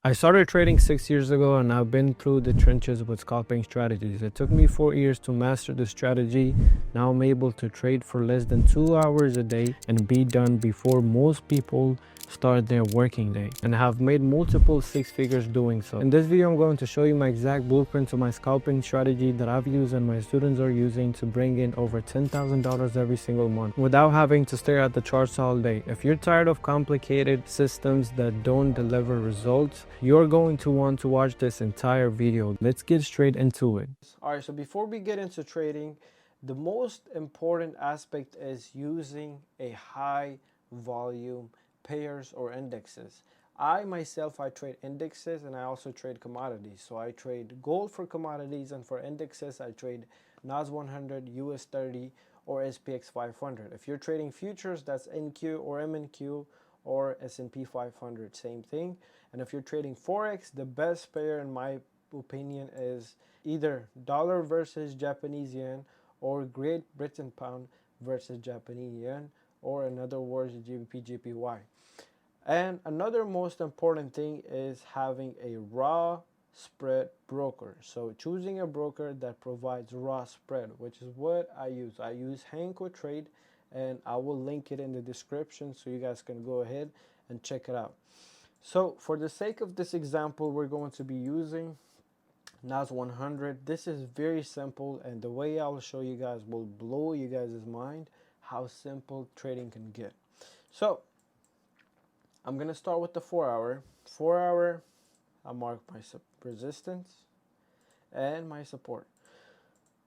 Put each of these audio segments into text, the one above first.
I started trading 6 years ago and I've been through the trenches with scalping strategies. It took me 4 years to master the strategy. Now I'm able to trade for less than 2 hours a day and be done before most people start their working day, and have made multiple six figures doing so. In this video, I'm going to show you my exact blueprint to my scalping strategy that I've used and my students are using to bring in over $10,000 every single month without having to stare at the charts all day. If you're tired of complicated systems that don't deliver results, you're going to want to watch this entire video. Let's get straight into it. Alright, so before we get into trading, the most important aspect is using a high volume pairs or indexes. I trade indexes and I also trade commodities. So I trade gold for commodities, and for indexes I trade NAS 100, US 30 or SPX 500. If you're trading futures, that's NQ or MNQ or S&P 500, same thing. And if you're trading Forex, the best pair in my opinion is either dollar versus Japanese yen or Great Britain pound versus Japanese yen, or in other words, GBP JPY. And another most important thing is having a raw spread broker. So choosing a broker that provides raw spread, which is what I use. I use Hanko Trade, and I will link it in the description so you guys can go ahead and check it out. So for the sake of this example, we're going to be using NAS 100. This is very simple, and the way I will show you guys will blow you guys' mind how simple trading can get. So I'm going to start with the 4 hour. 4 hour, I mark my resistance and my support.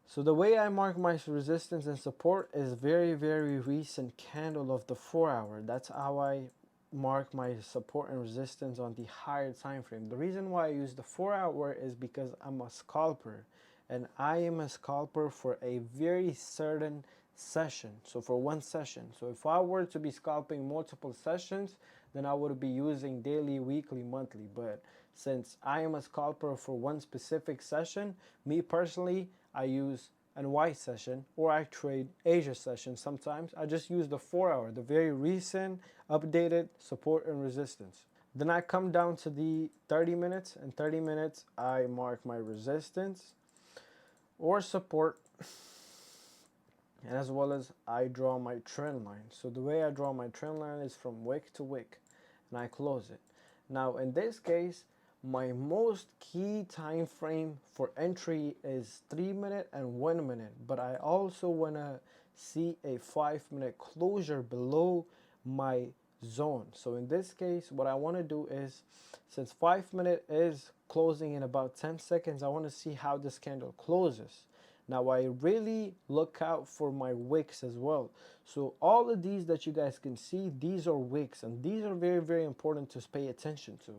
So the way I mark my resistance and support is very recent candle of the 4 hour. That's how I mark my support and resistance on the higher time frame. The reason why I use the 4 hour is because I'm a scalper, and I am a scalper for a very certain session. So for one session. So if I were to be scalping multiple sessions, then I would be using daily, weekly, monthly. But since I am a scalper for one specific session, me personally, I use NY session, or I trade Asia session sometimes. I just use the 4 hour, the very recent updated support and resistance. Then I come down to the 30 minutes, and 30 minutes I mark my resistance or support, and as well as I draw my trend line. So the way I draw my trend line is from wick to wick, and I close it. Now in this case, my most key time frame for entry is 3 minute and 1 minute, but I also want to see a 5-minute closure below my zone. So in this case, what I want to do is, since 5 minute is closing in about 10 seconds, I want to see how this candle closes. Now I really look out for my wicks as well. So all of these that you guys can see, these are wicks, and these are very important to pay attention to.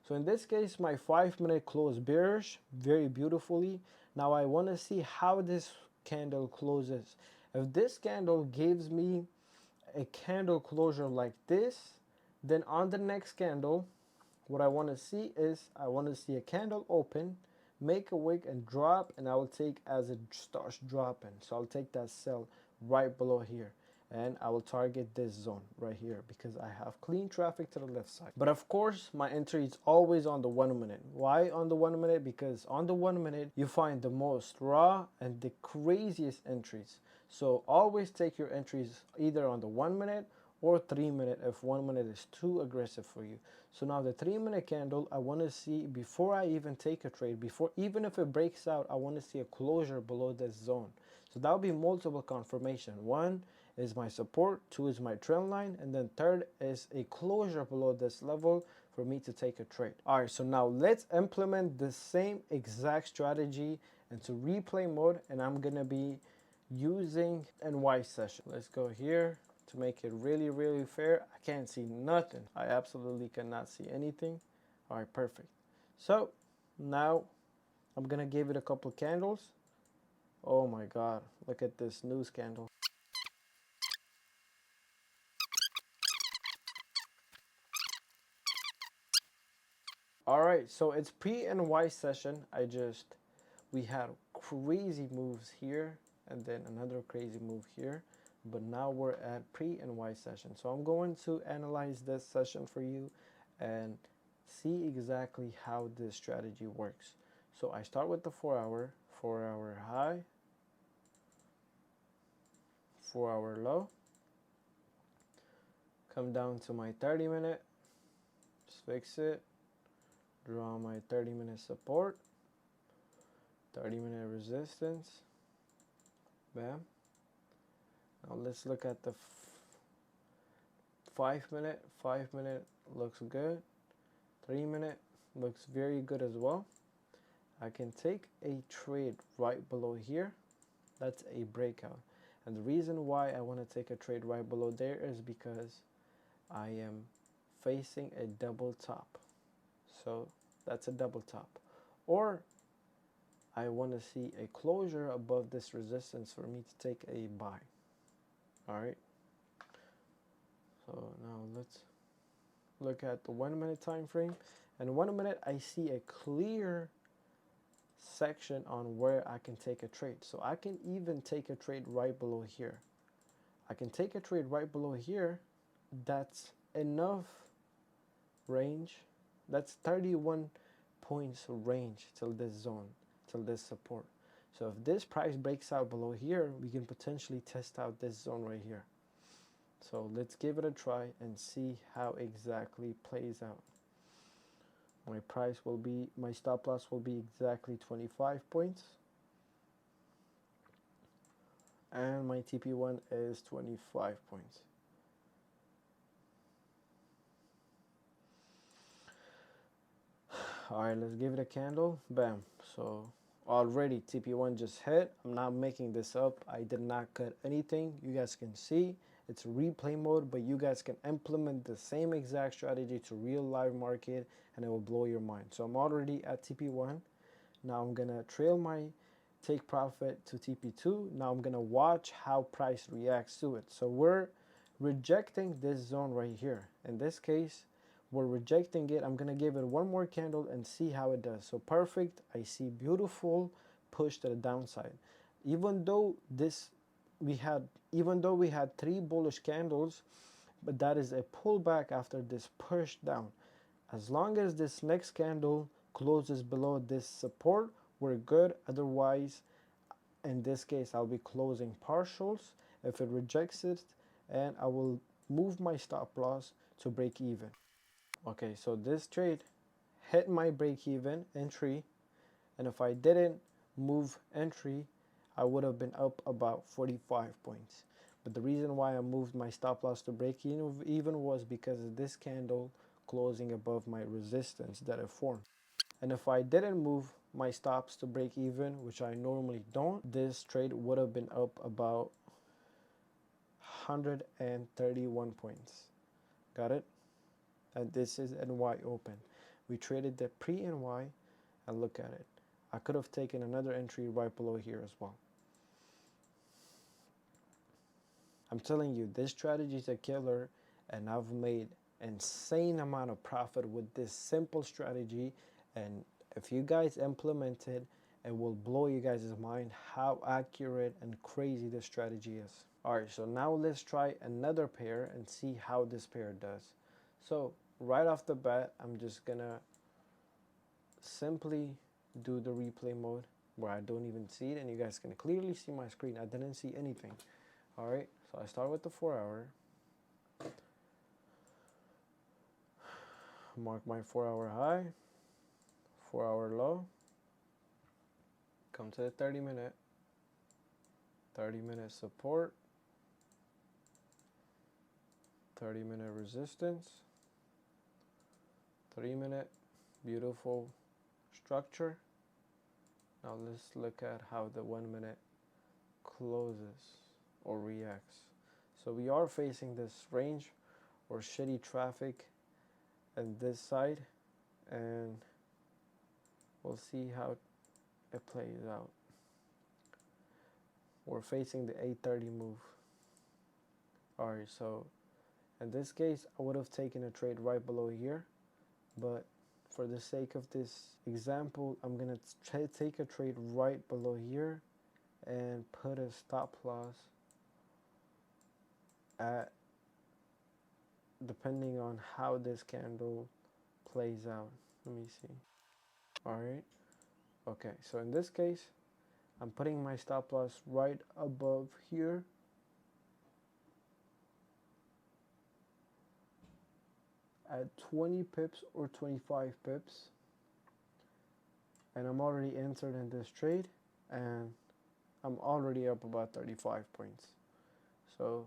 So in this case, my 5-minute close bearish very beautifully. Now I want to see how this candle closes. If this candle gives me a candle closure like this, then on the next candle, what I want to see is, I want to see a candle open, make a wick and drop, and I will take as it starts dropping. So I'll take that sell right below here, and I will target this zone right here because I have clean traffic to the left side. But of course, my entry is always on the 1 minute. Why on the 1 minute? Because on the 1 minute, you find the most raw and the craziest entries. So always take your entries either on the 1 minute or 3 minute if 1 minute is too aggressive for you. So now the 3 minute candle, I want to see, before I even take a trade, even if it breaks out, I want to see a closure below this zone. So that will be multiple confirmation. 1 is my support, 2 is my trend line, and then 3rd is a closure below this level for me to take a trade. All right, so now let's implement the same exact strategy into replay mode, and I'm gonna be using NY session. Let's go here to make it really fair. I can't see nothing. I absolutely cannot see anything. All right, perfect. So now I'm gonna give it a couple candles. Oh my God, look at this news candle. All right, so it's pre-NY session. We had crazy moves here and then another crazy move here, but now we're at pre-NY session. So I'm going to analyze this session for you and see exactly how this strategy works. So I start with the 4 hour high, 4 hour low, come down to my 30-minute, just fix it, draw my 30-minute support, 30-minute resistance, bam. Now let's look at the 5-minute. 5-minute looks good. 3-minute looks very good as well. I can take a trade right below here. That's a breakout. And the reason why I want to take a trade right below there is because I am facing a double top. So that's a double top. Or I want to see a closure above this resistance for me to take a buy. Alright. So now let's look at the 1 minute time frame. And 1 minute I see a clear section on where I can take a trade. So I can even take a trade right below here. I can take a trade right below here. That's enough range. That's 31 points range till this zone, till this support. So if this price breaks out below here, we can potentially test out this zone right here. So let's give it a try and see how exactly plays out. My price will be, my stop loss will be exactly 25 points. And my TP1 is 25 points. Alright, let's give it a candle. Bam. So already TP1 just hit. I'm not making this up. I did not cut anything. You guys can see it's replay mode, but you guys can implement the same exact strategy to real live market and it will blow your mind. So I'm already at TP1. Now I'm gonna trail my take profit to TP2. Now I'm gonna watch how price reacts to it. So we're rejecting this zone right here. In this case, we're rejecting it. I'm gonna give it one more candle and see how it does. So perfect. I see beautiful push to the downside. Even though we had 3 bullish candles, but that is a pullback after this push down. As long as this next candle closes below this support, we're good. Otherwise, in this case, I'll be closing partials if it rejects it, and I will move my stop loss to break even. Okay, so this trade hit my break even entry, and if I didn't move entry, I would have been up about 45 points. But the reason why I moved my stop loss to break even was because of this candle closing above my resistance that it formed. And if I didn't move my stops to break even, which I normally don't, this trade would have been up about 131 points. Got it? And this is NY open. We traded the pre-NY and look at it. I could have taken another entry right below here as well. I'm telling you, this strategy is a killer, and I've made insane amount of profit with this simple strategy. And if you guys implement it, it will blow you guys' mind how accurate and crazy this strategy is. Alright, so now let's try another pair and see how this pair does. So right off the bat, I'm just gonna simply do the replay mode where I don't even see it, and you guys can clearly see my screen. I didn't see anything. Alright, so I start with the 4 hour. Mark my 4 hour high, 4 hour low. Come to the 30-minute. 30-minute support. 30-minute resistance. 3-minute beautiful structure. Now let's look at how the 1 minute closes or reacts. So we are facing this range or shitty traffic and this side, and we'll see how it plays out. We're facing the 830 move. Alright, so in this case I would have taken a trade right below here, but for the sake of this example, I'm gonna take a trade right below here and put a stop loss at, depending on how this candle plays out. Let me see. All right. Okay, so in this case, I'm putting my stop loss right above here. At 20 pips or 25 pips. And I'm already entered in this trade, and I'm already up about 35 points. So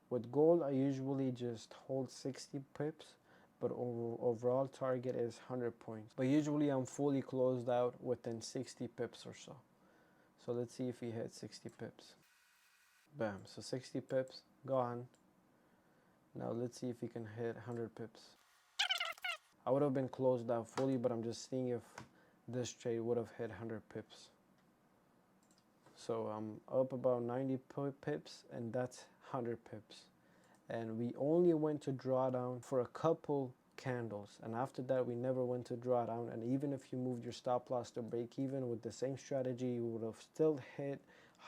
with gold, I usually just hold 60 pips, but overall target is 100 points. But usually I'm fully closed out within 60 pips or so. So let's see if he hit 60 pips. Bam, so 60 pips, gone. Now let's see if he can hit 100 pips. I would have been closed out fully, but I'm just seeing if this trade would have hit 100 pips. So I'm up about 90 pips, and that's 100 pips. And we only went to drawdown for a couple candles, and after that we never went to drawdown. And even if you moved your stop loss to break even with the same strategy, you would have still hit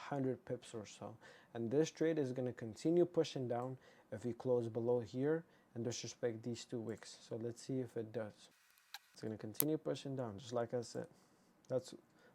100 pips or so. And this trade is going to continue pushing down if we close below here and disrespect these 2 wicks. So let's see if it does. It's going to continue pushing down, just like I said. That's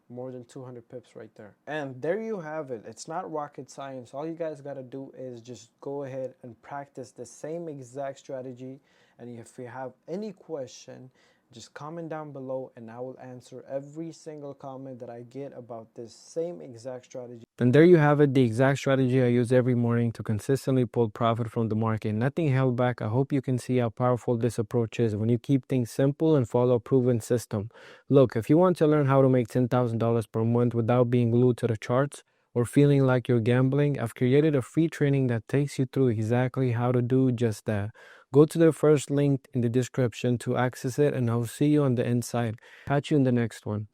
more than 200 pips right there. And there you have it. It's not rocket science. All you guys got to do is just go ahead and practice the same exact strategy. And if you have any question, just comment down below and I will answer every single comment that I get about this same exact strategy. And there you have it, the exact strategy I use every morning to consistently pull profit from the market. Nothing held back. I hope you can see how powerful this approach is when you keep things simple and follow a proven system. Look, if you want to learn how to make $10,000 per month without being glued to the charts or feeling like you're gambling, I've created a free training that takes you through exactly how to do just that. Go to the first link in the description to access it, and I'll see you on the inside. Catch you in the next one.